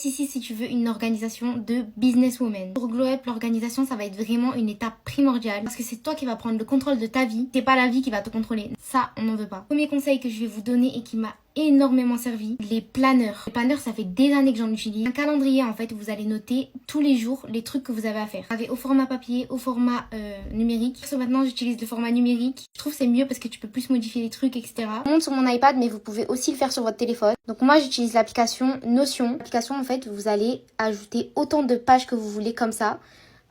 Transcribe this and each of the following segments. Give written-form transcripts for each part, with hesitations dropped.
ici si tu veux une organisation de businesswoman. Pour Glow Up, l'organisation, ça va être vraiment une étape primordiale parce que c'est toi qui vas prendre le contrôle de ta vie. C'est pas la vie qui va te contrôler. Ça, on n'en veut pas. Premier conseil que je vais vous donner et qui m'a énormément servi, les planeurs. Les planeurs, ça fait des années que j'en utilise. Un calendrier, en fait, où vous allez noter tous les jours les trucs que vous avez à faire. Vous avez au format papier, au format numérique. Maintenant, j'utilise le format numérique. Je trouve que c'est mieux parce que tu peux plus modifier les trucs, etc. Je monte sur mon iPad, mais vous pouvez aussi le faire sur votre téléphone. Donc moi, j'utilise l'application Notion. L'application, en fait, vous allez ajouter autant de pages que vous voulez comme ça.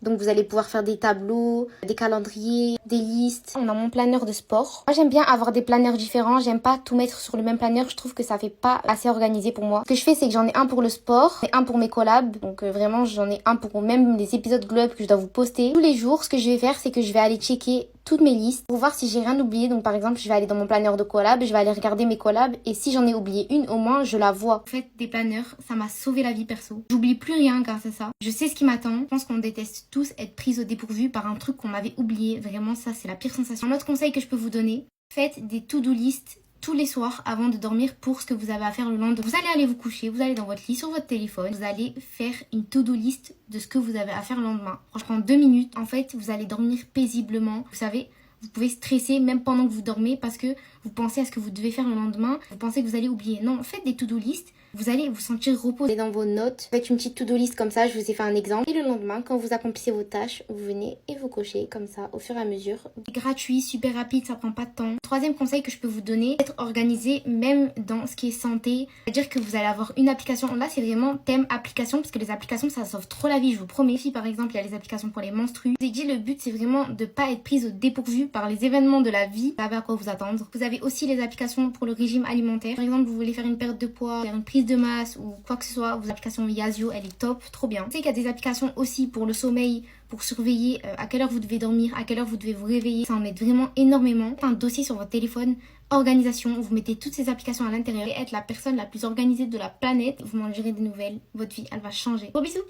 Donc vous allez pouvoir faire des tableaux, des calendriers, des listes. On a mon planeur de sport. Moi j'aime bien avoir des planeurs différents. J'aime pas tout mettre sur le même planeur. Je trouve que ça fait pas assez organisé pour moi. Ce que je fais, c'est que j'en ai un pour le sport et un pour mes collabs. Donc vraiment j'en ai un pour même les épisodes Glow Up que je dois vous poster. Tous les jours, ce que je vais faire, c'est que je vais aller checker toutes mes listes pour voir si j'ai rien oublié. Donc par exemple, je vais aller dans mon planeur de collab, je vais aller regarder mes collabs et si j'en ai oublié une, au moins je la vois. En fait, des planeurs, ça m'a sauvé la vie perso. J'oublie plus rien grâce à ça. Je sais ce qui m'attend. Je pense qu'on déteste tous être prise au dépourvu par un truc qu'on m'avait oublié. Vraiment, ça c'est la pire sensation. Un autre conseil que je peux vous donner, faites des to-do list tous les soirs avant de dormir pour ce que vous avez à faire le lendemain. Vous allez aller vous coucher, vous allez dans votre lit sur votre téléphone, vous allez faire une to-do list de ce que vous avez à faire le lendemain. Franchement, 2 minutes, en fait, vous allez dormir paisiblement. Vous savez, vous pouvez stresser même pendant que vous dormez parce que vous pensez à ce que vous devez faire le lendemain. Vous pensez que vous allez oublier. Non, faites des to-do list. Vous allez vous sentir reposé dans vos notes. Faites une petite to-do list comme ça, je vous ai fait un exemple. Et le lendemain, quand vous accomplissez vos tâches, vous venez et vous cochez comme ça au fur et à mesure. C'est gratuit, super rapide, ça prend pas de temps. Troisième conseil que je peux vous donner, être organisé même dans ce qui est santé. C'est-à-dire que vous allez avoir une application. Là, c'est vraiment thème application parce que les applications, ça sauve trop la vie, je vous promets. Si par exemple, il y a les applications pour les menstrues. Je vous ai dit, le but, c'est vraiment de pas être prise au dépourvu par les événements de la vie. Vous savez à quoi vous attendre. Vous avez aussi les applications pour le régime alimentaire. Par exemple, vous voulez faire une perte de poids, faire une prise de masse ou quoi que ce soit, vos applications Yazio, elle est top, trop bien. Je sais qu'il y a des applications aussi pour le sommeil, pour surveiller à quelle heure vous devez dormir, à quelle heure vous devez vous réveiller. Ça en aide vraiment énormément. Faites un dossier sur votre téléphone, organisation, vous mettez toutes ces applications à l'intérieur et être la personne la plus organisée de la planète. Vous m'en direz des nouvelles, votre vie, elle va changer. Gros bisous.